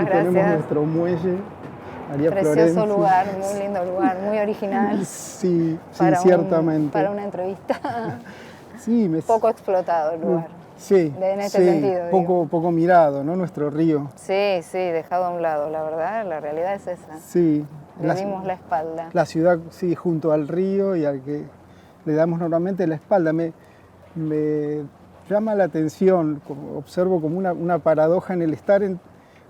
Muchas Aquí gracias. tenemos nuestro muelle, María Precioso Florencia. lugar, muy lindo lugar, muy original. Sí, sí, para ciertamente. Para una entrevista. Sí, Poco explotado el lugar. Sí, En este sí, sentido, digo. poco mirado, ¿no? Nuestro río. Sí, sí, dejado a un lado, la verdad, la realidad es esa. Sí. Le dimos la espalda. La ciudad, sí, junto al río y al que le damos normalmente la espalda. Me llama la atención, observo como una paradoja en el estar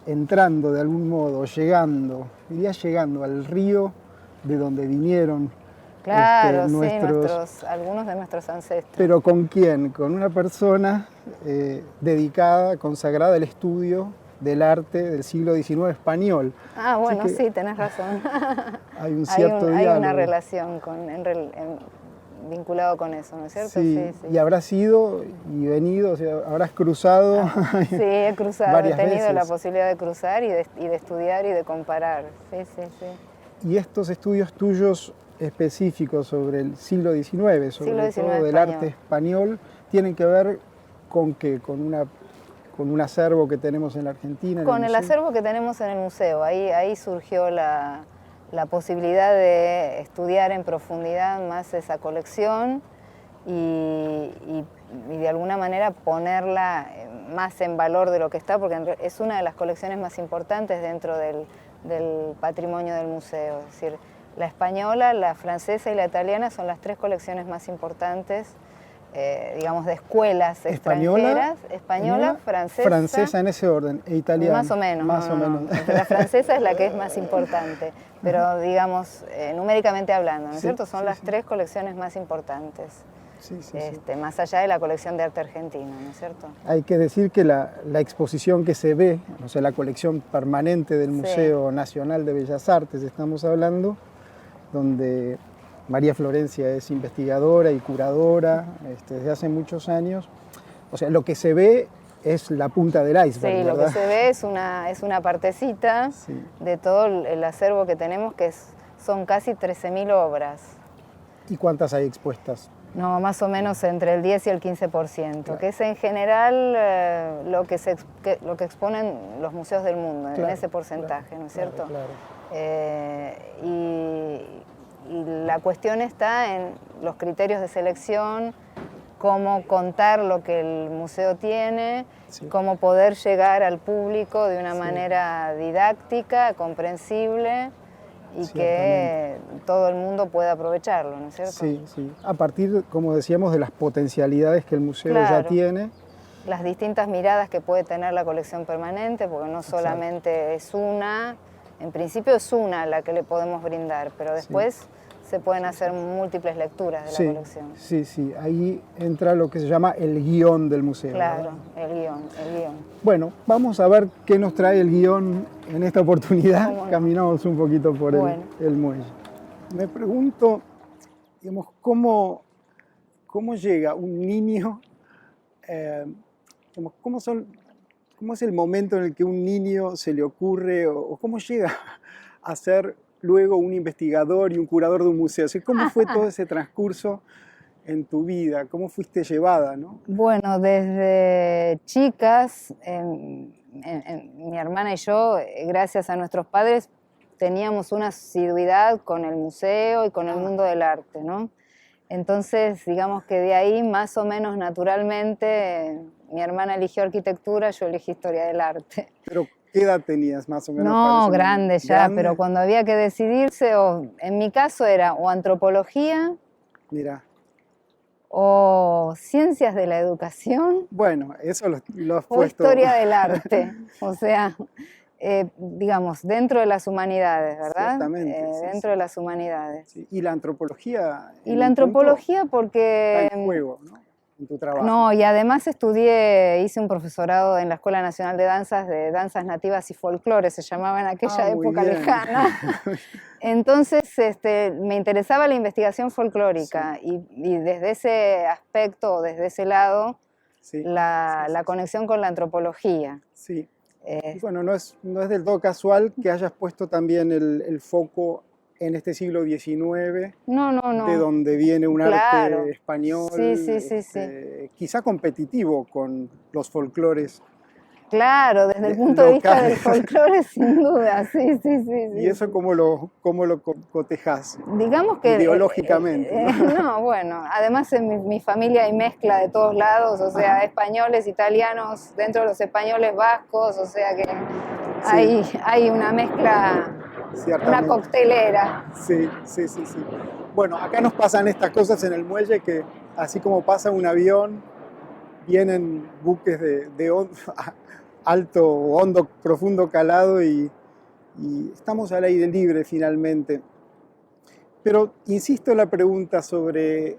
entrando de algún modo, diría llegando al río de donde vinieron. Claro, sí, algunos de nuestros ancestros. Pero ¿con quién? Con una persona dedicada, consagrada al estudio del arte del siglo XIX español. Ah, bueno, sí, tenés razón. Hay un cierto diálogo. Hay una relación vinculado con eso, ¿no es cierto? Sí, y habrás ido y venido, o sea, habrás cruzado. Sí, he cruzado, varias he tenido veces. la posibilidad de cruzar y de estudiar y de comparar. Sí, sí, sí. Y estos estudios tuyos específicos sobre el siglo XIX, sobre todo del arte español, tienen que ver con qué, con un acervo que tenemos en la Argentina. Con el acervo que tenemos en el museo. Ahí surgió la posibilidad de estudiar en profundidad más esa colección y de alguna manera ponerla más en valor de lo que está, porque es una de las colecciones más importantes dentro del patrimonio del museo. Es decir, la española, la francesa y la italiana son las tres colecciones más importantes, digamos, de escuelas extranjeras. Española, francesa en ese orden, e italiana. Más o menos. La francesa es la que es más importante, pero digamos, numéricamente hablando, ¿no es cierto? Son las tres colecciones más importantes. Sí. Más allá de la colección de arte argentino, ¿no es cierto? Hay que decir que la exposición que se ve, o sea, la colección permanente del Museo Nacional de Bellas Artes, estamos hablando, donde María Florencia es investigadora y curadora desde hace muchos años. O sea, lo que se ve es la punta del iceberg, Sí, ¿verdad? lo que se ve es una partecita de todo el acervo que tenemos, son casi 13.000 obras. ¿Y cuántas hay expuestas? No, más o menos entre el 10 y el 15%, claro. Que es en general lo que exponen los museos del mundo, en ese porcentaje, ¿no es cierto? Claro. Y la cuestión está en los criterios de selección, cómo contar lo que el museo tiene, cómo poder llegar al público de una manera didáctica, comprensible, y que todo el mundo pueda aprovecharlo, ¿no es cierto? Sí. A partir, como decíamos, de las potencialidades que el museo ya tiene. Las distintas miradas que puede tener la colección permanente, porque no solamente es una, en principio es una la que le podemos brindar, pero después se pueden hacer múltiples lecturas de la colección. Sí. Ahí entra lo que se llama el guión del museo. Claro, ¿verdad? el guión. Bueno, vamos a ver qué nos trae el guión en esta oportunidad. Caminamos un poquito por el muelle. Me pregunto, digamos, ¿cómo llega un niño, cómo es el momento en el que un niño se le ocurre, o cómo llega a ser luego un investigador y un curador de un museo? O sea, ¿cómo fue todo ese transcurso en tu vida? ¿Cómo fuiste llevada, no? Bueno, desde chicas, mi hermana y yo, gracias a nuestros padres, teníamos una asiduidad con el museo y con el mundo del arte, ¿no? Entonces, digamos que de ahí, más o menos naturalmente, mi hermana eligió arquitectura, yo elegí historia del arte. Pero, ¿qué edad tenías más o menos? No, grande ya, pero cuando había que decidirse, en mi caso era o antropología, mira, o ciencias de la educación. Bueno, eso lo has puesto. O historia del arte, o sea, digamos, dentro de las humanidades, ¿verdad? Ciertamente. Dentro de las humanidades. Sí. ¿Y la antropología? Y la antropología porque... Está en juego, ¿no? En tu trabajo. No, y además hice un profesorado en la Escuela Nacional de Danzas Nativas y Folclore, se llamaba en aquella época lejana. Entonces me interesaba la investigación folclórica y desde ese aspecto, desde ese lado, la conexión con la antropología. Sí. Y bueno, no es del todo casual que hayas puesto también el foco en este siglo XIX, no. de donde viene un arte español, sí. quizá competitivo con los folclores Claro, desde el punto de vista local. del folclore, sin duda, sí, sí, sí. ¿Y Sí. eso cómo lo cotejás? Digamos que... Ideológicamente, ¿no? no, bueno, además en mi familia hay mezcla de todos lados, o sea, españoles, italianos, dentro de los españoles vascos, o sea que Sí, hay una mezcla, una ciertamente. coctelera. Sí, sí, sí, sí. Bueno, acá nos pasan estas cosas en el muelle que, así como pasa un avión, vienen buques de alto, hondo, profundo calado y estamos al aire libre finalmente. Pero insisto en la pregunta sobre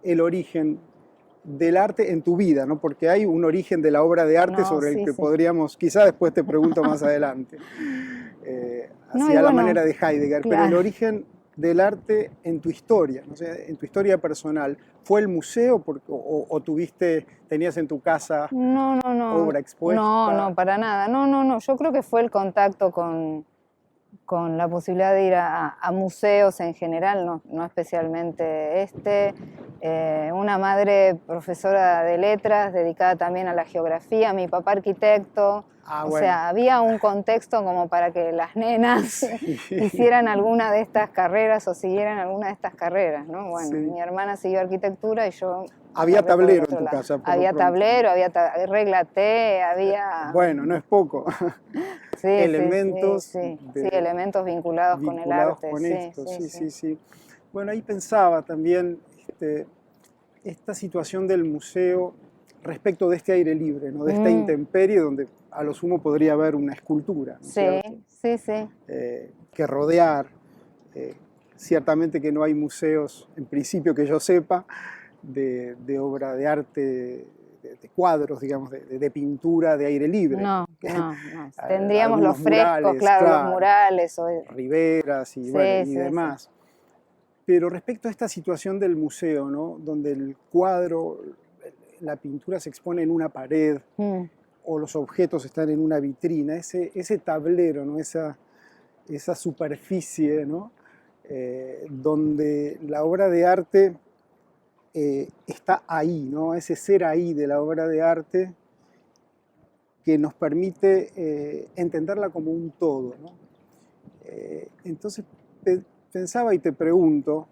el origen del arte en tu vida, ¿no? Porque hay un origen de la obra de arte No, sobre el sí, que sí. podríamos, quizá después te pregunto más adelante, No, y hacia la bueno, manera de Heidegger, pero el claro. origen del arte en tu historia, ¿no? O sea, en tu historia personal, ¿fue el museo o tenías en tu casa No, no, no, obra no, expuesta? no, para nada. No, no, no. Yo creo que fue el contacto con la posibilidad de ir a museos en general, no, no especialmente este. Una madre profesora de letras dedicada también a la geografía, mi papá arquitecto. Ah, O bueno, sea, había un contexto como para que las nenas sí, hicieran alguna de estas carreras o siguieran alguna de estas carreras, ¿no? Bueno, sí. mi hermana siguió arquitectura y yo Había agarré por el tablero en otro tu lado. casa, por lo Había pronto. tablero, había regla T, había... Bueno, no es poco. Sí, sí, sí, Elementos sí, sí, elementos vinculados con el vinculados arte, con sí, esto, sí, sí, sí. sí, sí. Bueno, ahí pensaba también esta situación del museo respecto de este aire libre, ¿no? De esta Mm, intemperie donde a lo sumo podría haber una escultura, ¿no es sí, cierto? sí, sí. Que rodear. Eh, ciertamente que no hay museos, en principio que yo sepa, de obra de arte, de cuadros, digamos, de pintura de aire libre. No, no, no. Tendríamos los Algunos frescos, murales, claro, los claro, murales. riberas y, bueno, Sí, y sí, sí. demás. Pero respecto a esta situación del museo, ¿no? Donde el cuadro, la pintura se expone en una pared Mm, o los objetos están en una vitrina, ese tablero, ¿no? Esa superficie, ¿no? Donde la obra de arte está ahí, ¿no? Ese ser ahí de la obra de arte que nos permite entenderla como un todo, ¿no? Entonces pensaba y te pregunto,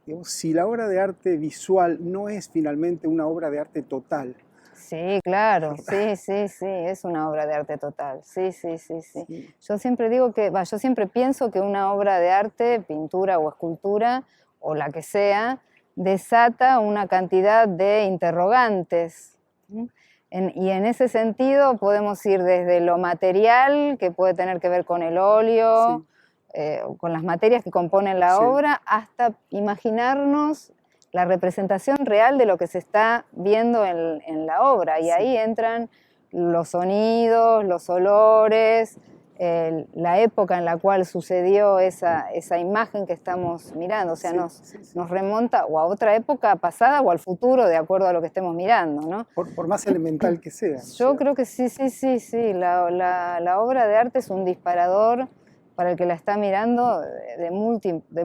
digamos, si la obra de arte visual no es finalmente una obra de arte total. sí, claro, sí, sí, sí, es una obra de arte total, sí, sí, sí, sí. Sí, Yo siempre digo que, yo siempre pienso que una obra de arte, pintura o escultura, o la que sea, desata una cantidad de interrogantes. ¿Sí? Y en ese sentido podemos ir desde lo material, que puede tener que ver con el óleo, sí, con las materias que componen la sí, obra, hasta imaginarnos la representación real de lo que se está viendo en la obra. Y sí, ahí entran los sonidos, los olores, la época en la cual sucedió esa imagen que estamos mirando. O sea, sí, sí, sí. nos remonta o a otra época pasada o al futuro, de acuerdo a lo que estemos mirando, ¿no? Por más elemental que sea, ¿no es Yo cierto? creo que sí, sí, sí, sí. La obra de arte es un disparador para el que la está mirando de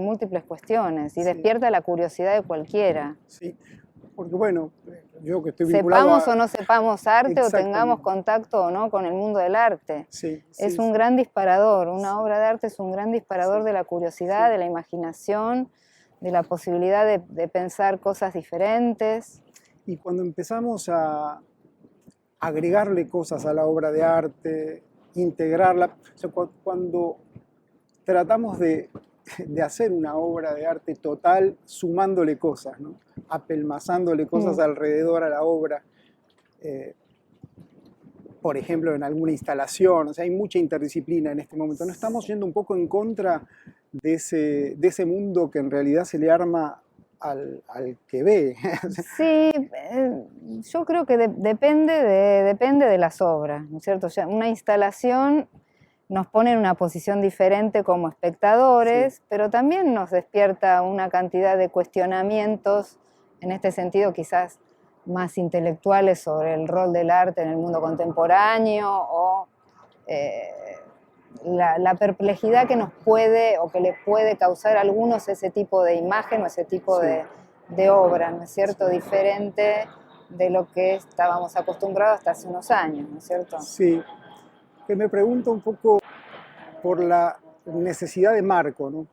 múltiples cuestiones y Sí, despierta la curiosidad de cualquiera. sí. Porque bueno, yo que estoy vinculado Sepamos o a... no sepamos arte o tengamos Exactamente. contacto o no con el mundo del arte. Sí, Es sí, un sí, gran disparador, una sí, obra de arte es un gran disparador sí, de la curiosidad, sí. de la imaginación, de la posibilidad de pensar cosas diferentes. Y cuando empezamos a agregarle cosas a la obra de arte, integrarla, o sea, cuando tratamos de hacer una obra de arte total sumándole cosas, ¿no? Apelmazándole cosas Mm. alrededor a la obra, eh, por ejemplo, en alguna instalación, o sea, hay mucha interdisciplina en este momento. ¿No estamos yendo un poco en contra de ese mundo que en realidad se le arma al que ve? Sí, yo creo que depende de las obras, ¿no es cierto? O sea, una instalación nos pone en una posición diferente como Sí, espectadores, pero también nos despierta una cantidad de cuestionamientos, en este sentido quizás más intelectuales sobre el rol del arte en el mundo contemporáneo o eh, la perplejidad que nos puede o que le puede causar a algunos ese tipo de imagen o ese tipo sí, de obra, ¿no es cierto? sí, Diferente de lo que estábamos acostumbrados hasta hace unos años, ¿no es cierto? Sí, que me pregunto un poco por la necesidad de marco, ¿no?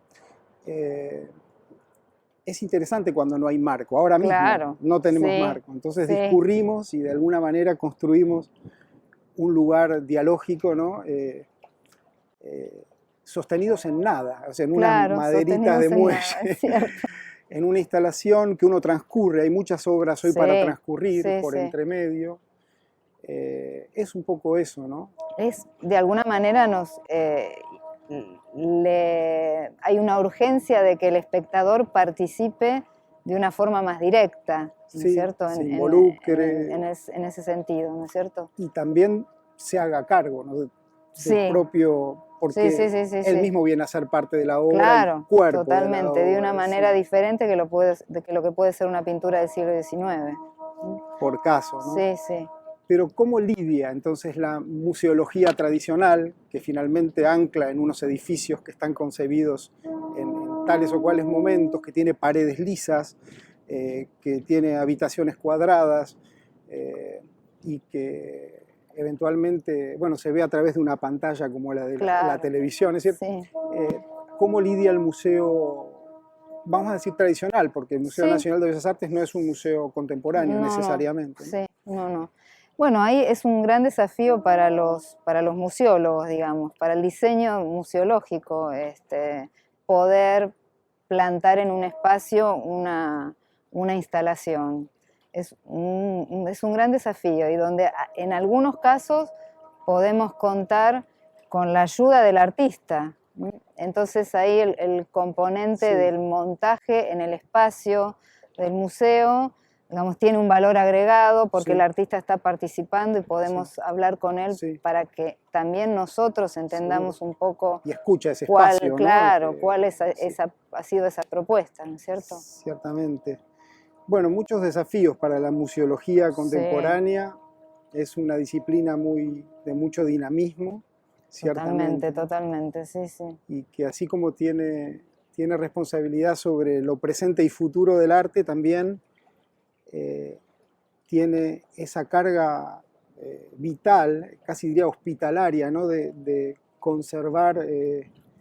Es interesante cuando no hay marco. Ahora mismo Claro, no tenemos sí, marco. Entonces sí, discurrimos y de alguna manera construimos un lugar dialógico, ¿no? Sostenidos en nada, o sea, en unas claro, maderitas de sostenidos en muelle, nada, es cierto. en una instalación que uno transcurre. Hay muchas obras hoy para Sí, transcurrir sí, por sí. entre medio. Es un poco eso, ¿no? De alguna manera hay una urgencia de que el espectador participe de una forma más directa, ¿no es Sí, cierto? se involucre En ese sentido, ¿no es cierto? y también se haga cargo, ¿no? Del Sí, propio, sí, sí, porque sí, sí, él sí. mismo viene a ser parte de la obra, el Claro, cuerpo de la totalmente, de una obra, manera sí, diferente de lo que puede ser una pintura del siglo XIX. por caso, ¿no? Sí, sí, Pero ¿cómo lidia entonces la museología tradicional, que finalmente ancla en unos edificios que están concebidos en tales o cuales momentos, que tiene paredes lisas, que tiene habitaciones cuadradas y que eventualmente, bueno, se ve a través de una pantalla como la de la claro, televisión? Es decir, sí, ¿cómo lidia el museo, vamos a decir tradicional, porque el Museo sí, Nacional de Bellas Artes no es un museo contemporáneo no, no, necesariamente, ¿no? sí, no, no. Bueno, ahí es un gran desafío para los museólogos, digamos, para el diseño museológico, poder plantar en un espacio una instalación. Es un gran desafío y donde en algunos casos podemos contar con la ayuda del artista. Entonces ahí el componente Sí, del montaje en el espacio del museo, digamos, tiene un valor agregado porque el sí, artista está participando y sí, podemos hablar con él sí, para que también nosotros seguro. entendamos un poco Y escucha ese cuál, espacio, ¿no? claro, cuál Sí, ha sido esa propuesta, ¿no es cierto? ciertamente. Bueno, muchos desafíos para la museología Sí, contemporánea. Es una disciplina de mucho dinamismo, totalmente, ciertamente, ¿no? totalmente, sí, sí. Y que así como tiene responsabilidad sobre lo presente y futuro del arte, también eh, tiene esa carga vital, casi diría hospitalaria, ¿no? De conservar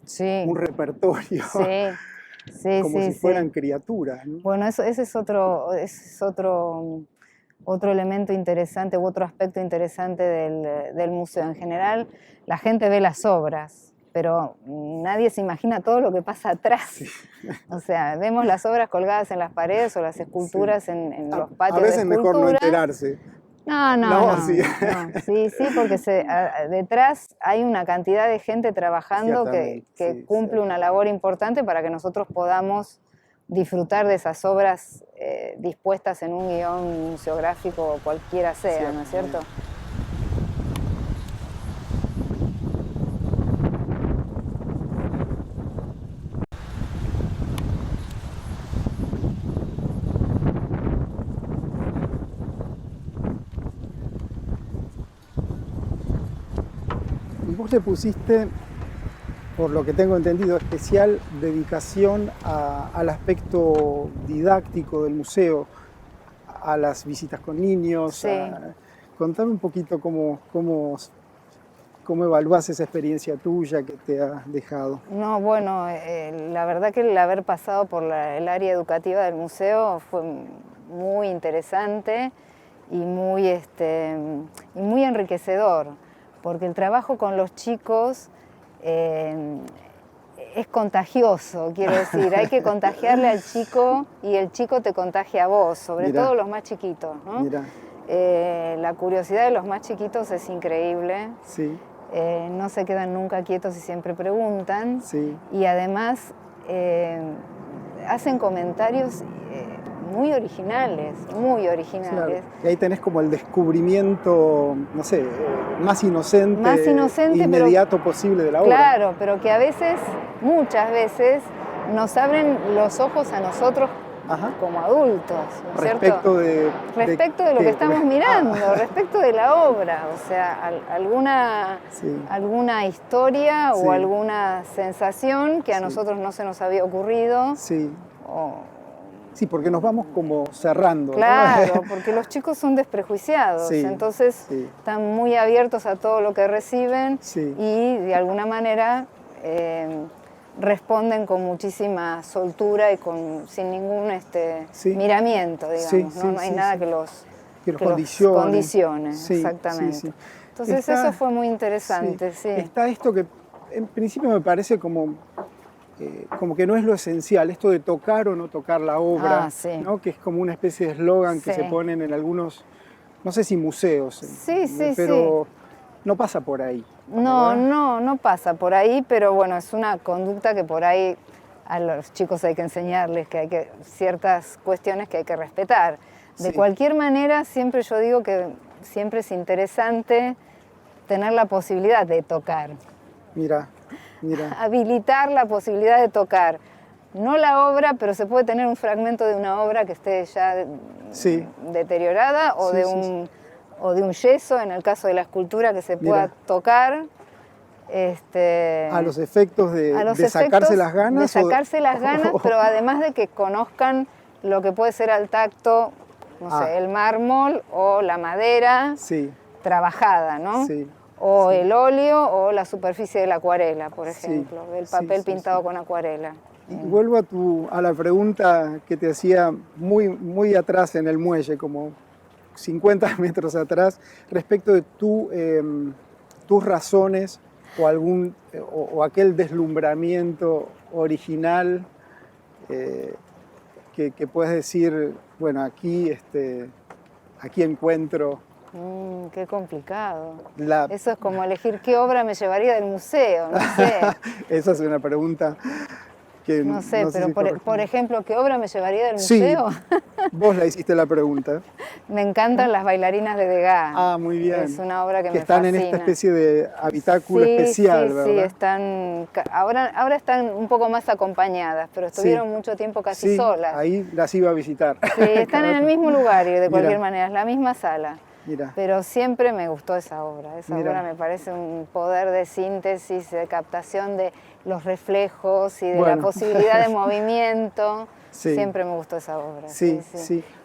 Sí, un repertorio sí, sí, como sí, si fueran sí. criaturas, ¿no? Bueno, ese es otro elemento interesante u otro aspecto interesante del museo. En general, la gente ve las obras, pero nadie se imagina todo lo que pasa Sí, atrás. O sea, vemos las obras colgadas en las paredes o las sí. esculturas en los A patios de veces mejor no escultura. enterarse. No, no, No, no, sí, no. Sí, sí, porque detrás hay una cantidad de gente trabajando ciertamente, que sí, cumple una ciertamente. labor importante para que nosotros podamos disfrutar de esas obras dispuestas en un guión museográfico o cualquiera sea, ¿no es cierto? Ciertamente. Y vos le pusiste, por lo que tengo entendido, especial dedicación al aspecto didáctico del museo, a las visitas con niños. Sí. Contame un poquito cómo evaluás esa experiencia tuya que te ha dejado. No, bueno, la verdad que el haber pasado por el área educativa del museo fue muy interesante y muy enriquecedor, porque el trabajo con los chicos eh, es contagioso, quiero decir, hay que contagiarle al chico y el chico te contagia a vos, sobre Mirá, todo los más chiquitos, ¿no? mirá, La curiosidad de los más chiquitos es increíble. sí, No se quedan nunca quietos y siempre preguntan. sí. Y además hacen comentarios muy originales, muy Claro, originales. y ahí tenés como el descubrimiento, no sé, más Más inocente, inocente, pero inmediato posible de la obra. claro, pero que a veces, muchas veces, nos abren los ojos a nosotros Ajá. como adultos, ¿no es cierto? Respecto Respecto de lo qué, que estamos mirando, Ah, respecto de la obra, o sea, sí, alguna historia o sí, alguna sensación que a sí, nosotros no se nos había ocurrido sí, o, Sí, porque nos vamos como cerrando. Claro, ¿no? porque los chicos son desprejuiciados, Sí, entonces sí. están muy abiertos a todo lo que reciben Sí. y de alguna manera responden con muchísima soltura y sin ningún Sí. miramiento, digamos. Sí, ¿no? sí, No hay sí, nada sí. que los condicione. Sí, exactamente. sí, sí. Entonces eso fue muy interesante, sí. Está esto que en principio me parece como que no es lo esencial, esto de tocar o no tocar la obra, sí. ¿no? Que es como una especie de eslogan que Sí. se ponen en algunos, no sé si museos, Sí, pero no pasa por ahí. No, ¿verdad? no pasa por ahí, pero bueno, es una conducta que por ahí a los chicos hay que enseñarles que hay ciertas cuestiones que hay que respetar. De Sí. cualquier manera, siempre yo digo que siempre es interesante tener la posibilidad de tocar. Mira. Habilitar la posibilidad de tocar. No la obra, pero se puede tener un fragmento de una obra que esté ya deteriorada o o de un yeso, en el caso de la escultura, que se pueda tocar. A los efectos de sacarse las ganas. De sacarse las ganas, pero además de que conozcan lo que puede ser al tacto, no sé, el mármol o la madera trabajada, ¿no? Sí. O el óleo o la superficie de la acuarela, por ejemplo, del papel pintado con acuarela. Y vuelvo a la pregunta que te hacía muy atrás en el muelle, como 50 metros atrás, respecto de tus razones o aquel deslumbramiento original que puedes decir, bueno, aquí encuentro. Qué complicado. Eso es como elegir qué obra me llevaría del museo, no sé. Esa es una pregunta que no sé, pero si por ejemplo, ¿qué obra me llevaría del museo? Vos la hiciste la pregunta. Me encantan las bailarinas de Degas. Ah, muy bien. Es una obra que me están fascina. En esta especie de habitáculo especial, ¿verdad? Sí, están. Ahora están un poco más acompañadas, pero estuvieron mucho tiempo casi solas. Ahí las iba a visitar. Sí, están en el mismo lugar y de cualquier manera, es la misma sala. Mira. Pero siempre me gustó esa obra. Esa obra me parece un poder de síntesis, de captación de los reflejos y de la posibilidad de movimiento. Siempre me gustó esa obra. Sí.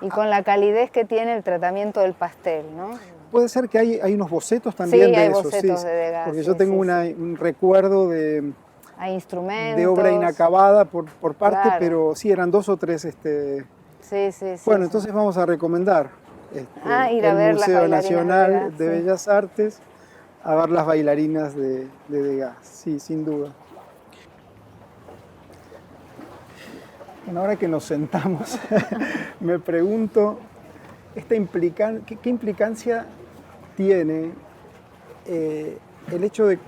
Y con la calidez que tiene el tratamiento del pastel, ¿no? Puede ser que hay unos bocetos también de eso. Bocetos de Degas. Porque yo tengo un recuerdo de... Hay instrumentos. De obra inacabada por parte, pero sí, eran 2 o 3... Bueno, entonces vamos a recomendar ir a ver el Museo Nacional de Bellas Artes, a ver las bailarinas de Degas, sí, sin duda. Bueno, ahora que nos sentamos, me pregunto, ¿qué implicancia tiene el hecho de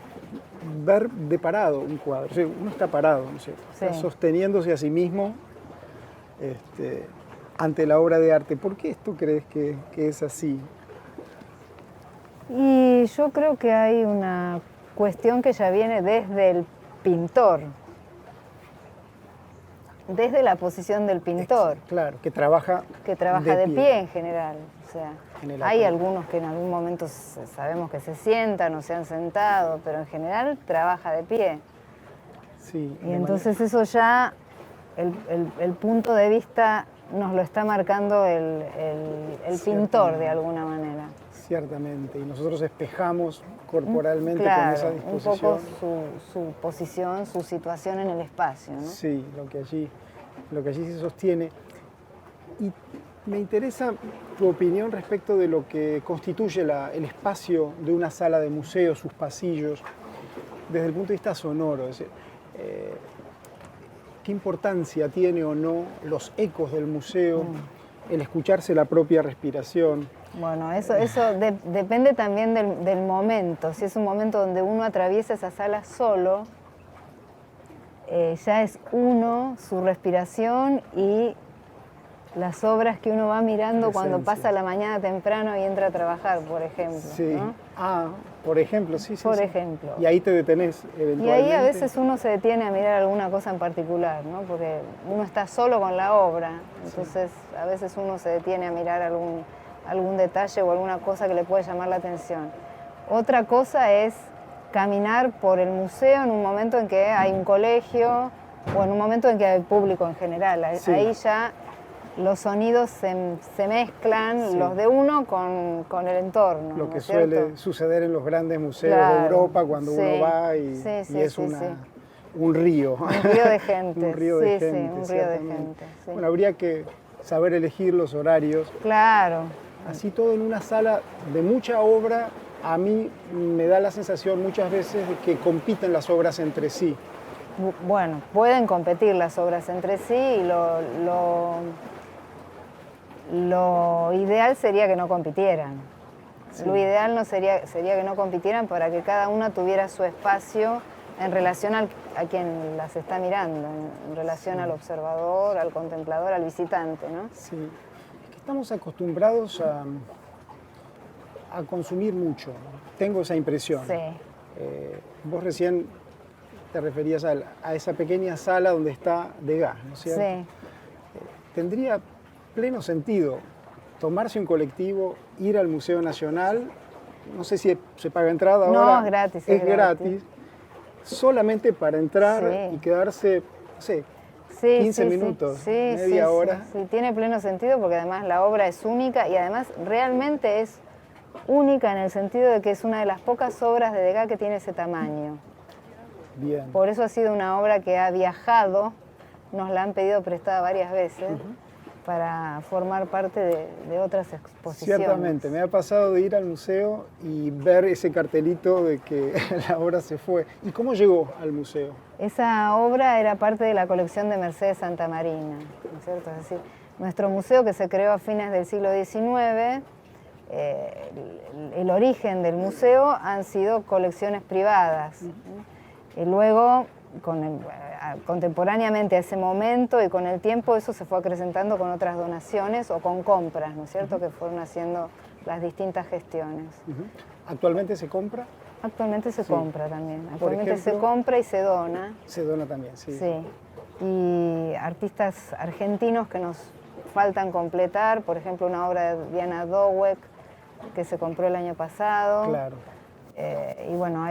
ver de parado un cuadro? O sea, uno está parado, no sé, está sosteniéndose a sí mismo ante la obra de arte. ¿Por qué tú crees que es así? Y yo creo que hay una cuestión que ya viene desde el pintor, desde la posición del pintor. Claro, que trabaja de pie en general. O sea, hay algunos que en algún momento sabemos que se sientan o se han sentado, pero en general trabaja de pie. Sí, y entonces eso ya, el punto de vista nos lo está marcando el pintor de alguna manera. Ciertamente, y nosotros espejamos corporalmente con esa disposición. Un poco su posición, su situación en el espacio, ¿no? Sí, lo que allí se sostiene. Y me interesa tu opinión respecto de lo que constituye el espacio de una sala de museo, sus pasillos, desde el punto de vista sonoro. Es decir, ¿qué importancia tiene o no los ecos del museo, el escucharse la propia respiración? Bueno, eso depende también del momento. Si es un momento donde uno atraviesa esa sala solo, ya es su respiración y las obras que uno va mirando cuando pasa la mañana temprano y entra a trabajar, por ejemplo. Sí. ¿no? Por ejemplo, sí. Por ejemplo. Y ahí te detenés eventualmente. Y ahí a veces uno se detiene a mirar alguna cosa en particular, ¿no? Porque uno está solo con la obra, entonces a veces uno se detiene a mirar algún detalle o alguna cosa que le puede llamar la atención. Otra cosa es caminar por el museo en un momento en que hay un colegio o en un momento en que hay público en general. Ahí ya los sonidos se mezclan, Sí. los de uno con el entorno. Lo ¿no que es cierto? suele suceder en los grandes museos Claro, de Europa cuando sí, uno va y, sí, y sí, es sí, sí. un río. Un río de gente. Un río de Sí, sí, gente, un río de ciertamente. gente. Sí. Bueno, habría que saber elegir los horarios. Claro. Así todo en una sala de mucha obra, a mí me da la sensación muchas veces de que compiten las obras entre sí. Bueno, pueden competir las obras entre sí y lo ideal sería que no compitieran. Sí. Lo ideal no sería que no compitieran para que cada una tuviera su espacio en relación a quien las está mirando, en relación Sí. al observador, al contemplador, al visitante, ¿no? Sí. Es que estamos acostumbrados a consumir mucho. Tengo esa impresión. Sí. Vos recién te referías a esa pequeña sala donde está Degas, ¿no es cierto? Sí. Tendría pleno sentido tomarse un colectivo, ir al Museo Nacional, no sé si se paga entrada No, ahora. es gratis, Es es gratis, solamente para entrar Sí. y quedarse, no sé, Sí, 15 sí, minutos, sí, media sí, hora. Sí, tiene pleno sentido porque además la obra es única y además realmente es única en el sentido de que es una de las pocas obras de Degas que tiene ese tamaño. Bien. Por eso ha sido una obra que ha viajado, nos la han pedido prestada varias veces para formar parte de otras exposiciones. Ciertamente, me ha pasado de ir al museo y ver ese cartelito de que la obra se fue. ¿Y cómo llegó al museo? Esa obra era parte de la colección de Mercedes Santamarina, ¿no es cierto? Es decir, nuestro museo que se creó a fines del siglo XIX, el origen del museo han sido colecciones privadas. Y luego, contemporáneamente a ese momento y con el tiempo, eso se fue acrecentando con otras donaciones o con compras, ¿no es cierto?, que fueron haciendo las distintas gestiones. ¿Actualmente se compra? Actualmente se compra también. Por Actualmente se ejemplo, compra y se dona. Se dona también, sí. Sí. Y artistas argentinos que nos faltan completar, por ejemplo, una obra de Diana Dowek que se compró el año pasado. Claro. Y bueno,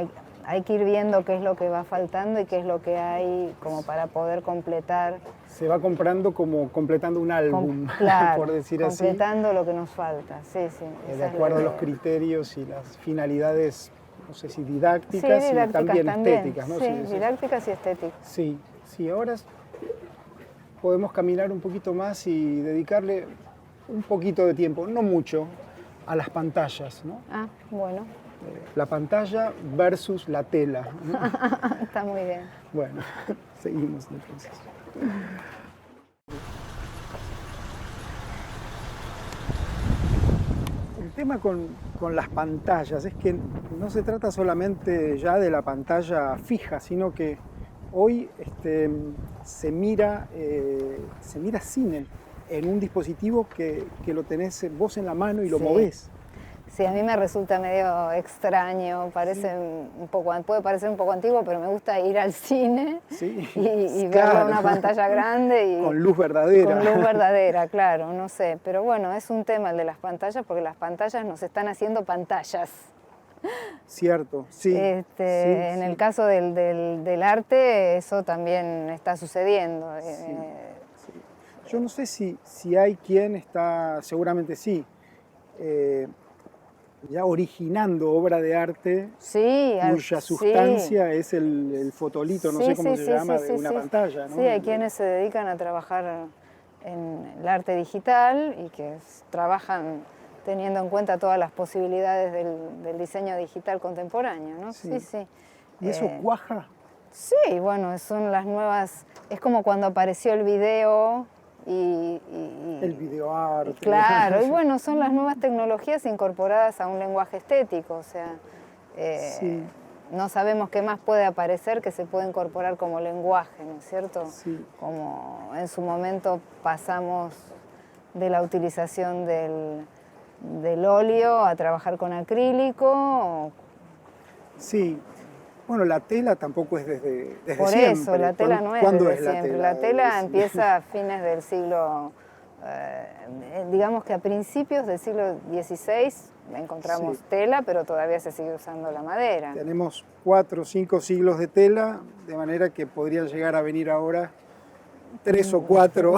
hay que ir viendo qué es lo que va faltando y qué es lo que hay como para poder completar. Se va comprando como completando un álbum, Claro, por decir así. completando lo que nos falta. Sí, sí. De acuerdo a los criterios y las finalidades, no sé si didácticas, Sí, y didácticas también también. estéticas, ¿no? Sí, didácticas y estéticas. Sí, sí, ahora podemos caminar un poquito más y dedicarle un poquito de tiempo, no mucho, a las pantallas, ¿no? Ah, bueno. La pantalla versus la tela, ¿no? Está muy bien. Bueno, seguimos entonces. El tema con las pantallas es que no se trata solamente ya de la pantalla fija, sino que hoy se mira cine en un dispositivo que lo tenés vos en la mano y lo Sí. movés. Sí, a mí me resulta medio extraño, parece puede parecer un poco antiguo, pero me gusta ir al cine Sí, y verlo claro. en una pantalla grande y Con luz verdadera. con luz verdadera, claro, no sé. Pero bueno, es un tema el de las pantallas porque las pantallas nos están haciendo pantallas. Cierto, sí. En el caso del arte, eso también está sucediendo. Yo no sé si hay quien está, seguramente sí, ya originando obra de arte cuya sustancia es el fotolito, no sé cómo se llama, de una pantalla, ¿no? Sí, hay quienes se dedican a trabajar en el arte digital y que trabajan teniendo en cuenta todas las posibilidades del diseño digital contemporáneo, ¿no? Sí. Sí. ¿Y eso cuaja? Sí, bueno, son las nuevas... Es como cuando apareció el video el videoarte. Claro, y bueno, son las nuevas tecnologías incorporadas a un lenguaje estético, o sea, no sabemos qué más puede aparecer que se puede incorporar como lenguaje, ¿no es cierto? Sí. Como en su momento pasamos de la utilización del óleo a trabajar con acrílico. Sí. Bueno, la tela tampoco es desde Por siempre. eso, la tela no es ¿Cuándo desde siempre. La tela empieza a fines del siglo, digamos que a principios del siglo XVI encontramos tela, pero todavía se sigue usando la madera. Tenemos 4 o 5 siglos de tela, de manera que podrían llegar a venir ahora 3 o 4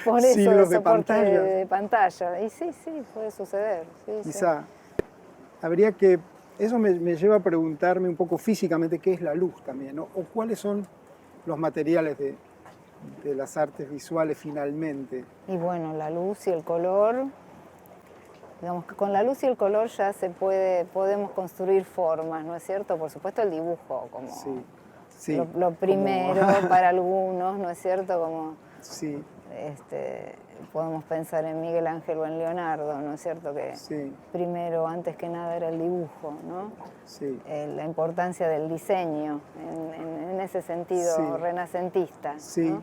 Por eso, siglos de soporte pantalla. de pantalla. Y sí, puede suceder. Sí, Quizá habría que, eso me lleva a preguntarme un poco físicamente qué es la luz también, ¿no? O cuáles son los materiales de las artes visuales finalmente. Y bueno, la luz y el color, digamos que con la luz y el color ya podemos construir formas, ¿no es cierto? Por supuesto el dibujo como Sí, lo primero como... para algunos, ¿no es cierto? Como sí. podemos pensar en Miguel Ángel o en Leonardo, ¿no es cierto? Que primero, antes que nada, era el dibujo, ¿no? Sí. La importancia del diseño, en ese sentido renacentista, ¿no?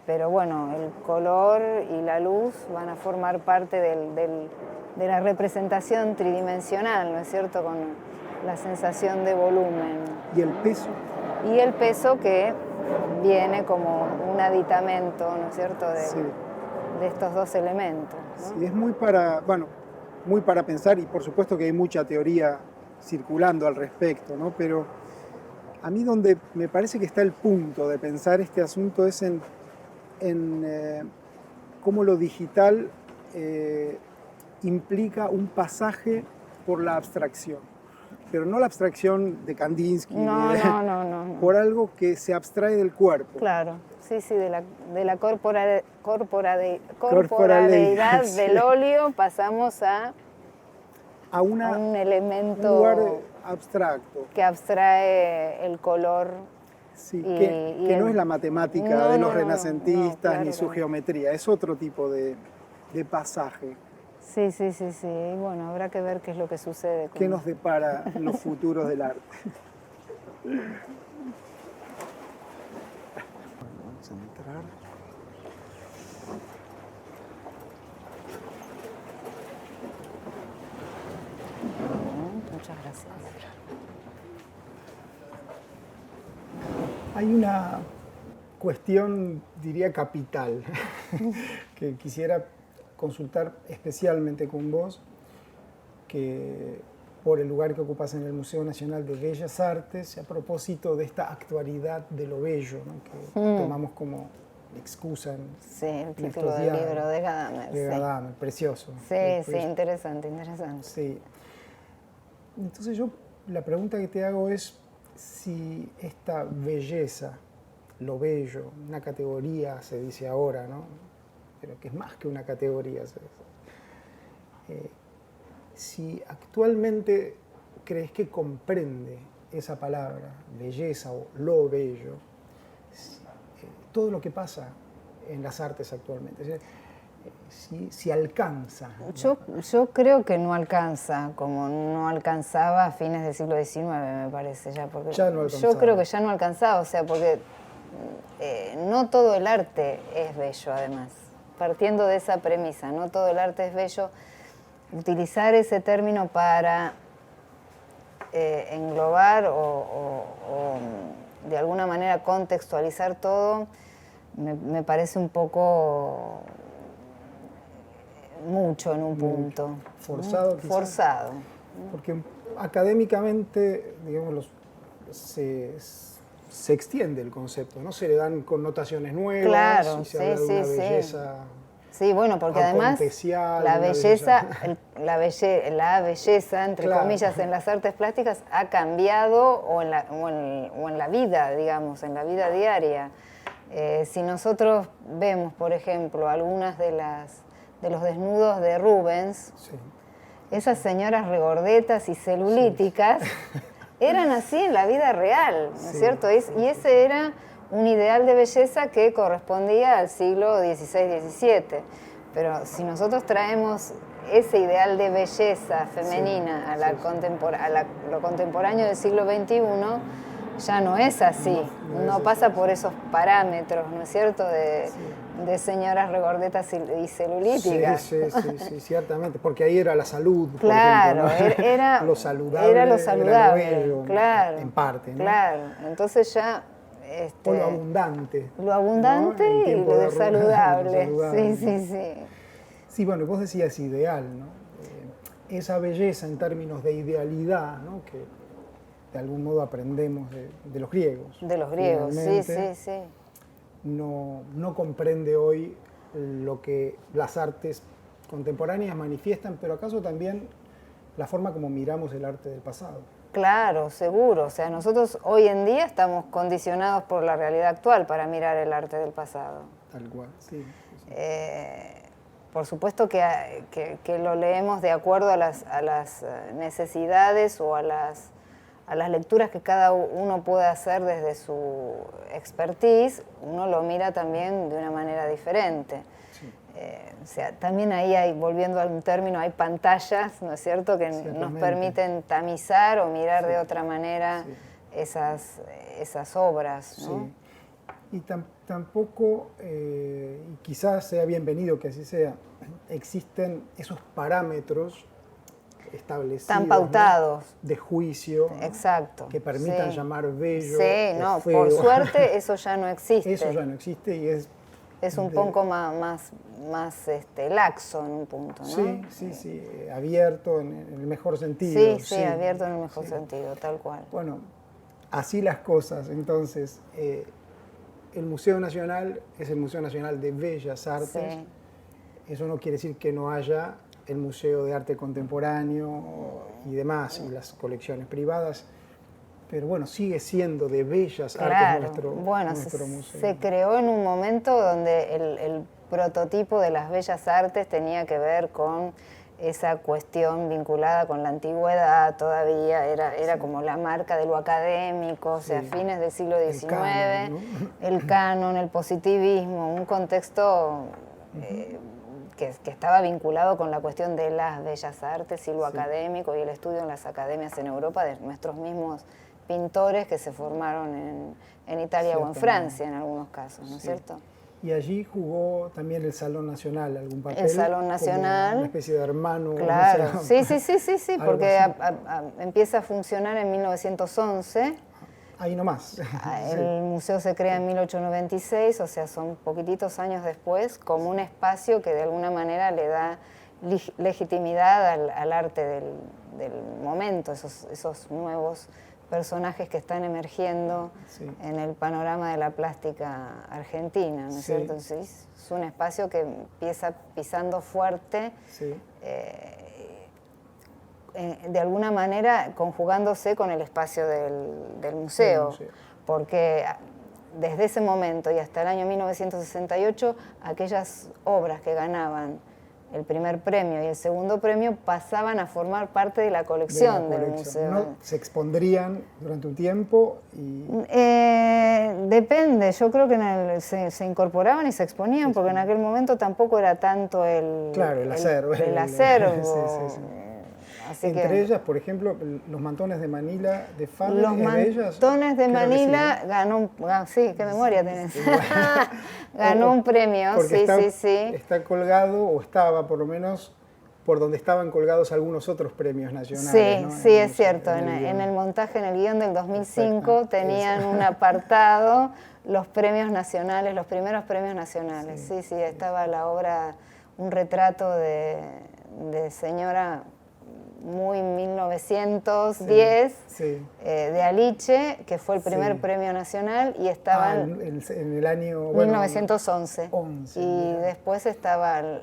Pero bueno, el color y la luz van a formar parte de la representación tridimensional, ¿no es cierto? Con la sensación de volumen. ¿Y el peso? Y el peso que viene como un aditamento, ¿no es cierto?, de estos dos elementos, ¿no? Sí, es muy para pensar, y por supuesto que hay mucha teoría circulando al respecto, ¿no? Pero a mí donde me parece que está el punto de pensar este asunto es en cómo lo digital implica un pasaje por la abstracción. Pero no la abstracción de Kandinsky, no. por algo que se abstrae del cuerpo. Claro, sí, de la corporalidad del óleo pasamos a un elemento, un lugar abstracto. Que abstrae el color. Sí, que no es la matemática de los renacentistas claro, ni su geometría, es otro tipo de pasaje. Sí. Y bueno, habrá que ver qué es lo que sucede. ¿Qué nos depara los futuros del arte? Vamos a entrar. Muchas gracias. Hay una cuestión, diría, capital, que quisiera consultar especialmente con vos, que por el lugar que ocupas en el Museo Nacional de Bellas Artes, a propósito de esta actualidad de lo bello, ¿no?, que tomamos como excusa en el título del libro de Gadamer. De Gadamer, precioso. Sí, interesante. Sí. Entonces la pregunta que te hago es si esta belleza, lo bello, una categoría se dice ahora, ¿no?, pero que es más que una categoría, si actualmente crees que comprende esa palabra, belleza o lo bello, todo lo que pasa en las artes actualmente, si alcanza. Yo creo que no alcanza, como no alcanzaba a fines del siglo XIX, me parece ya, porque ya no alcanzaba. Yo creo que ya no alcanzaba, o sea, porque no todo el arte es bello, además. Partiendo de esa premisa, no todo el arte es bello. Utilizar ese término para englobar o de alguna manera contextualizar todo, me parece un poco mucho en un punto. Forzado, quizás. Forzado. Porque académicamente, digamos, se extiende el concepto, ¿no? Se le dan connotaciones nuevas, claro, y se habla de una belleza. Sí, bueno, porque además la belleza, la belleza, entre comillas, en las artes plásticas ha cambiado o en la vida, digamos, en la vida diaria. Si nosotros vemos, por ejemplo, algunas de los desnudos de Rubens, esas señoras regordetas y celulíticas eran así en la vida real, ¿no es cierto? Y ese era un ideal de belleza que correspondía al siglo XVI-XVII. Pero si nosotros traemos ese ideal de belleza femenina a lo contemporáneo del siglo XXI, ya no es así, no pasa por esos parámetros, ¿no es cierto?, de señoras regordetas y celulíticas. Sí, ciertamente, porque ahí era la salud, claro, por ejemplo, ¿no? era lo saludable, era lo bello, claro, en parte, ¿no? Claro, entonces ya... o lo abundante. Lo abundante, ¿no?, y lo saludable. Sí. Sí, bueno, vos decías ideal, ¿no? Esa belleza en términos de idealidad, ¿no?, que de algún modo aprendemos de los griegos. De los griegos, sí. no comprende hoy lo que las artes contemporáneas manifiestan, pero acaso también la forma como miramos el arte del pasado. Claro, seguro. O sea, nosotros hoy en día estamos condicionados por la realidad actual para mirar el arte del pasado. Tal cual, sí. Por supuesto que lo leemos de acuerdo a las necesidades o a las lecturas que cada uno puede hacer desde su expertise. Uno lo mira también de una manera diferente. Sí. O sea, también ahí hay, volviendo a un término, hay pantallas, ¿no es cierto?, que nos permiten tamizar o mirar de otra manera esas obras, ¿no? Sí. Y tampoco, y quizás sea bienvenido que así sea, existen esos parámetros establecidos, tan pautados, ¿no?, de juicio, ¿no?, exacto, que permitan llamar bello, sí, no, feo. Por suerte eso ya no existe. Eso ya no existe y es un poco más laxo en un punto, ¿no? Sí, abierto en el mejor sentido. Sí, abierto en el mejor sentido, tal cual. Bueno, así las cosas. Entonces, el Museo Nacional es el Museo Nacional de Bellas Artes. Sí. Eso no quiere decir que no haya el Museo de Arte Contemporáneo y demás, y las colecciones privadas. Pero bueno, sigue siendo de Bellas Artes nuestro museo. Se creó en un momento donde el prototipo de las Bellas Artes tenía que ver con esa cuestión vinculada con la antigüedad todavía, era como la marca de lo académico, o sea, fines del siglo XIX, el canon, el positivismo, un contexto que estaba vinculado con la cuestión de las Bellas Artes y lo académico y el estudio en las academias en Europa de nuestros mismos pintores que se formaron en Italia o en Francia en algunos casos, ¿no es cierto? Y allí jugó también el Salón Nacional algún papel. El Salón Nacional. Como una especie de hermano. Claro, no sé, sí, porque empieza a funcionar en 1911. Ahí nomás. El museo se crea en 1896, o sea, son poquititos años después, como un espacio que de alguna manera le da legitimidad al arte del momento, esos nuevos personajes que están emergiendo en el panorama de la plástica argentina, ¿no es cierto? Entonces, es un espacio que empieza pisando fuerte, de alguna manera conjugándose con el espacio del museo, porque desde ese momento y hasta el año 1968, aquellas obras que ganaban el primer premio y el segundo premio pasaban a formar parte de la colección del museo. ¿No se expondrían durante un tiempo? Depende, yo creo que se incorporaban y se exponían, porque en aquel momento tampoco era tanto el acervo. Así entre ellas, por ejemplo, los mantones de Manila de Faber. Los mantones de Manila ganó qué memoria tenés. Ganó un premio, Está colgado, o estaba por lo menos, por donde estaban colgados algunos otros premios nacionales. Sí, es cierto. En el montaje, en el guión del 2005, tenían un apartado, los premios nacionales, los primeros premios nacionales. Sí, estaba la obra, un retrato de señora muy 1910, de Aliche, que fue el primer premio nacional, y estaba en el año 1911. Y después estaban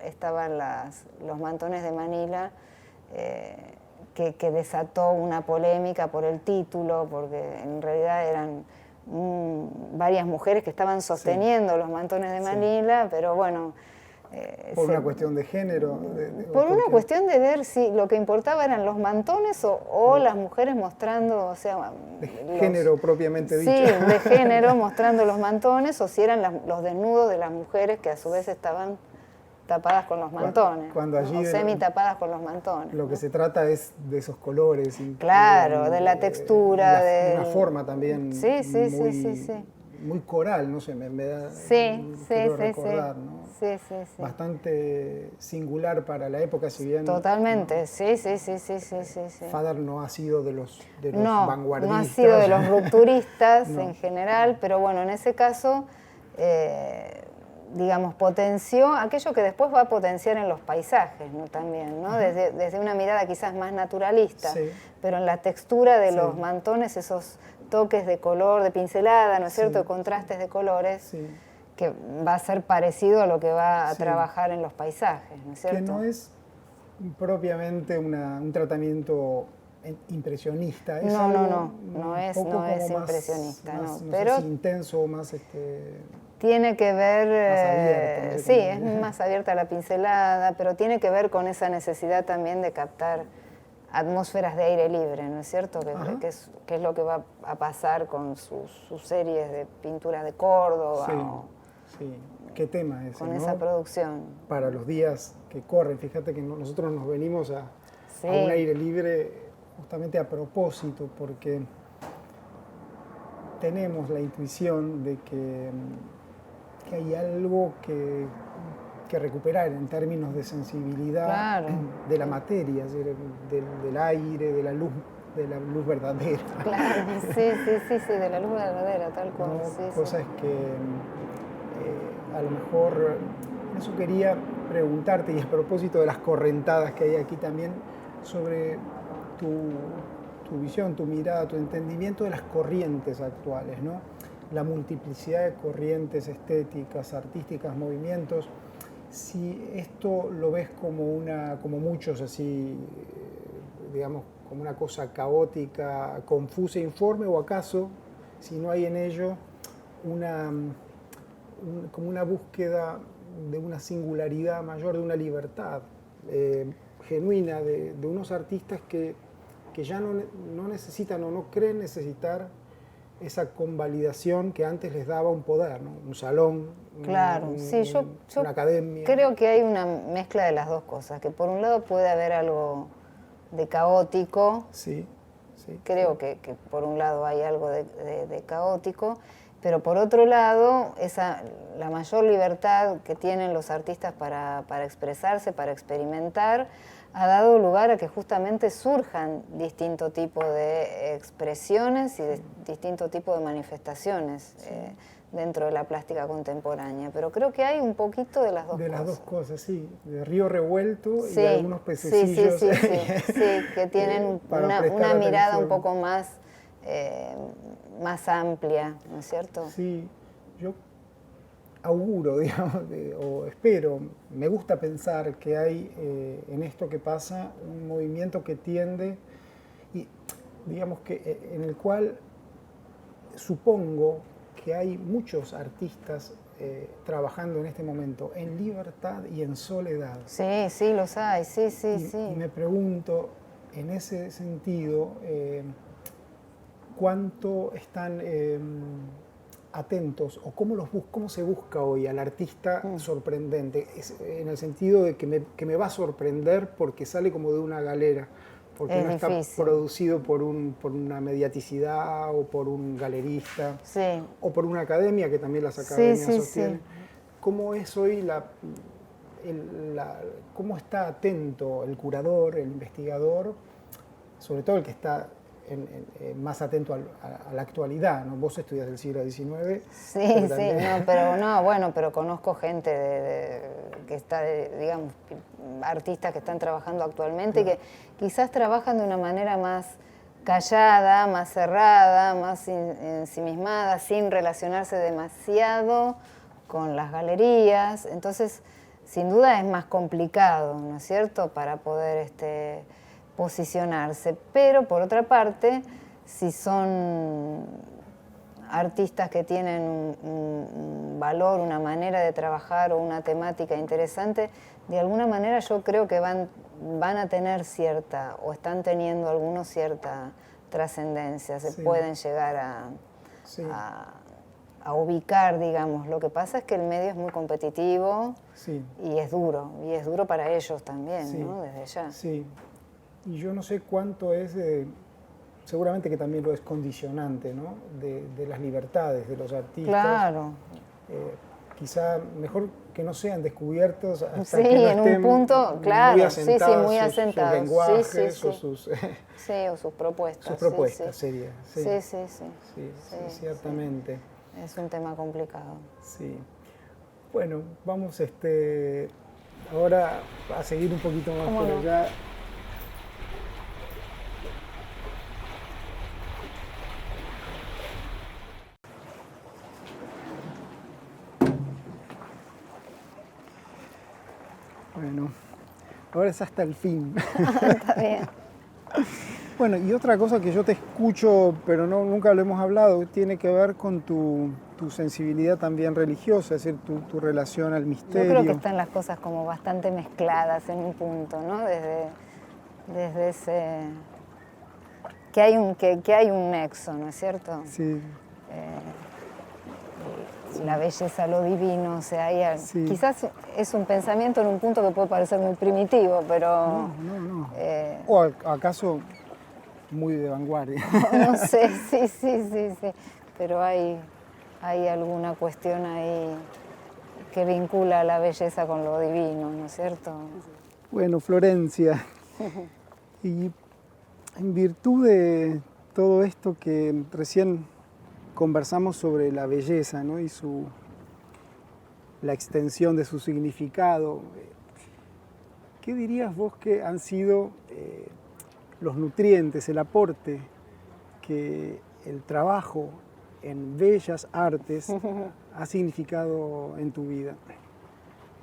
los mantones de Manila, que desató una polémica por el título, porque en realidad eran varias mujeres que estaban sosteniendo los mantones de Manila, pero bueno... ¿Por una cuestión de género? Por una cuestión de ver si lo que importaba eran los mantones o las mujeres mostrando, o sea... De género propiamente dicho. Sí, de género mostrando los mantones, o si eran los desnudos de las mujeres que a su vez estaban tapadas con los mantones, cuando allí o semi-tapadas con los mantones. Lo que se trata es de esos colores. Claro, de la textura. De una forma también Sí. Muy coral, no sé, me da recordar, ¿no? Sí. Bastante singular para la época, si bien... Totalmente, sí. Faber no ha sido de los vanguardistas. No ha sido de los rupturistas en general, pero bueno, en ese caso, digamos, potenció aquello que después va a potenciar en los paisajes, ¿no? También, ¿no? Desde una mirada quizás más naturalista, pero en la textura de los mantones, esos toques de color, de pincelada, ¿no es cierto?, de contrastes de colores, que va a ser parecido a lo que va a Sí. trabajar en los paisajes, ¿no es cierto? Que no es propiamente un tratamiento impresionista. Es No, algo no es un poco como impresionista, más, no. no sé Pero si intenso, más tiene que ver, más abierto, no sé sí, cómo- es más abierta la pincelada, pero tiene que ver con esa necesidad también de captar atmósferas de aire libre, ¿no es cierto? Ajá. Que es lo que va a pasar con sus series de pinturas de Córdoba Sí, o sí. ¿Qué tema ese, con no? esa producción. Para los días que corren, fíjate que nosotros nos venimos a Sí. un aire libre justamente a propósito, porque tenemos la intuición de que hay algo que recuperar en términos de sensibilidad Claro. de la materia, es decir, del aire, de la luz verdadera. Claro, sí, de la luz verdadera, tal cual. ¿No? Sí, Cosas que a lo mejor, eso quería preguntarte, y a propósito de las correntadas que hay aquí también, sobre tu visión, tu mirada, tu entendimiento de las corrientes actuales, ¿no? La multiplicidad de corrientes estéticas, artísticas, movimientos. Si esto lo ves como muchos así, digamos, como una cosa caótica, confusa, informe, o acaso, si no hay en ello como una búsqueda de una singularidad mayor, de una libertad genuina de unos artistas que ya no necesitan o no creen necesitar esa convalidación que antes les daba un poder, ¿no? Un salón, Claro, sí, yo una academia. creo que hay una mezcla de las dos cosas, que por un lado puede haber algo de caótico, Sí, sí. creo que por un lado hay algo de caótico, pero por otro lado, la mayor libertad que tienen los artistas para expresarse, para experimentar, ha dado lugar a que justamente surjan distinto tipo de expresiones y de distinto tipo de manifestaciones dentro de la plástica contemporánea. Pero creo que hay un poquito de las dos cosas. De las dos cosas, sí. De río revuelto Sí, y algunos pececillos. sí, que tienen una mirada un poco más amplia, ¿no es cierto? Sí, yo auguro, digamos, o espero, me gusta pensar que hay en esto que pasa un movimiento que tiende, y digamos que en el cual supongo que hay muchos artistas trabajando en este momento en libertad y en soledad. Sí, los hay, sí. Y me pregunto, en ese sentido, cuánto están atentos o cómo se busca hoy al artista sorprendente, en el sentido de que me va a sorprender porque sale como de una galera, porque es no está difícil. producido por una mediaticidad o por un galerista Sí. o por una academia, que también las academias sostienen. Sí. ¿Cómo es hoy cómo está atento el curador, el investigador, sobre todo el que está más atento a la actualidad, ¿no? Vos estudias del siglo XIX. Pero conozco gente que está, digamos, artistas que están trabajando actualmente, que quizás trabajan de una manera más callada, más cerrada, más ensimismada, sin relacionarse demasiado con las galerías. Entonces, sin duda es más complicado, ¿no es cierto?, para poder posicionarse. Pero, por otra parte, si son artistas que tienen un valor, una manera de trabajar o una temática interesante, de alguna manera yo creo que van a tener cierta, o están teniendo algunos cierta trascendencia, se pueden llegar a ubicar, digamos. Lo que pasa es que el medio es muy competitivo y es duro para ellos también, ¿no? Desde ya. Sí, y yo no sé cuánto es, seguramente que también lo es condicionante, ¿no? De las libertades de los artistas. Claro. Quizá mejor que no sean descubiertos hasta que no en estén un punto, claro, muy asentados, muy asentados. Sus lenguajes o sus... o sus propuestas. Sus propuestas sería. Sí, ciertamente. Sí. Es un tema complicado. Sí. Bueno, vamos ahora a seguir un poquito más por allá. Bueno, ahora es hasta el fin. Está bien. Bueno, y otra cosa que yo te escucho, pero nunca lo hemos hablado, tiene que ver con tu sensibilidad también religiosa, es decir, tu relación al misterio. Yo creo que están las cosas como bastante mezcladas en un punto, ¿no? Desde ese... que hay un nexo, ¿no es cierto? Sí. La belleza, lo divino, o sea, Sí. quizás es un pensamiento en un punto que puede parecer muy primitivo, pero... No. ¿O acaso muy de vanguardia? No sé, sí, pero hay alguna cuestión ahí que vincula la belleza con lo divino, ¿no es cierto? Bueno, Florencia, y en virtud de todo esto que recién conversamos sobre la belleza, ¿no? Y la extensión de su significado, ¿qué dirías vos que han sido los nutrientes, el aporte que el trabajo en bellas artes ha significado en tu vida?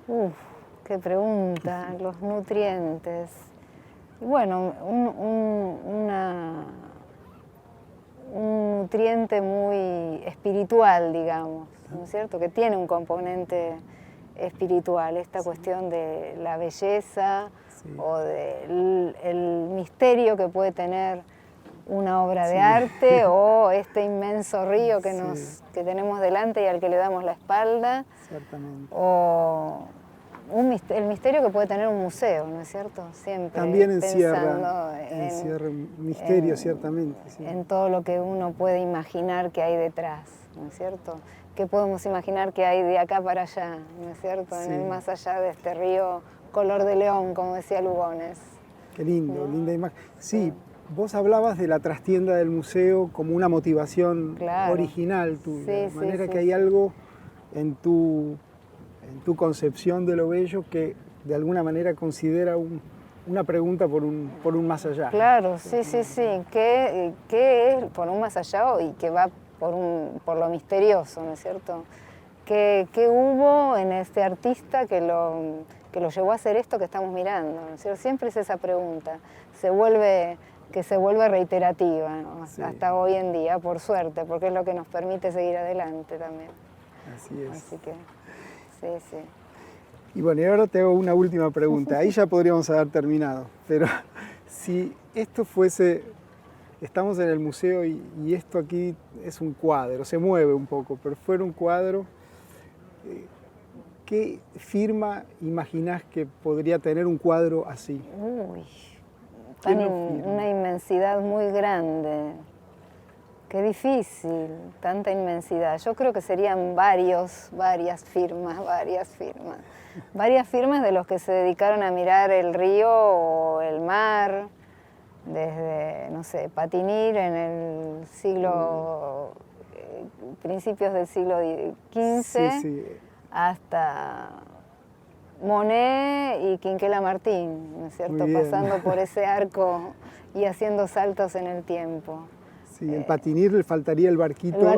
Uf, qué pregunta, los nutrientes. Bueno, un nutriente muy espiritual, digamos, ¿no es cierto? Que tiene un componente espiritual, esta cuestión de la belleza o del misterio que puede tener una obra de arte o este inmenso río que tenemos delante y al que le damos la espalda. Ciertamente. O el misterio que puede tener un museo, ¿no es cierto? Siempre también encierra misterio, ciertamente. Sí. En todo lo que uno puede imaginar que hay detrás, ¿no es cierto? ¿Qué podemos imaginar que hay de acá para allá, ¿no es cierto? Sí. En el más allá de este río color de león, como decía Lugones. Qué lindo, linda imagen. Sí, vos hablabas de la trastienda del museo como una motivación original tuya, de manera que hay algo en tu concepción de lo bello que de alguna manera considera una pregunta por un más allá. Claro, sí. ¿Qué es por un más allá y que va por lo misterioso, ¿no es cierto? ¿Qué hubo en este artista que lo llevó a hacer esto que estamos mirando? ¿No es cierto? Siempre es esa pregunta. Se vuelve reiterativa, ¿no? Hasta hoy en día, por suerte, porque es lo que nos permite seguir adelante también. Así es. Así que, sí. Y bueno, y ahora te hago una última pregunta. Ahí ya podríamos haber terminado, pero si esto fuese, estamos en el museo y esto aquí es un cuadro, se mueve un poco, pero fuera un cuadro, ¿qué firma imaginás que podría tener un cuadro así? Uy, una inmensidad muy grande. Qué difícil, tanta inmensidad. Yo creo que serían varias firmas. Varias firmas de los que se dedicaron a mirar el río o el mar, desde, no sé, Patinir en el principios del siglo XV, hasta Monet y Quinquela Martín, ¿no es cierto? Pasando por ese arco y haciendo saltos en el tiempo. Sí, en Patinir le faltaría el barquito,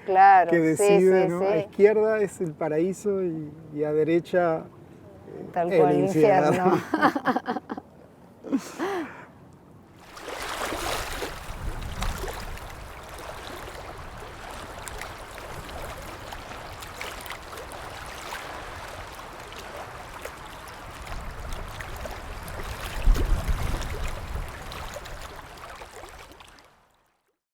claro, que decide, ¿no? sí. A izquierda es el paraíso y a derecha tal cual, el infierno.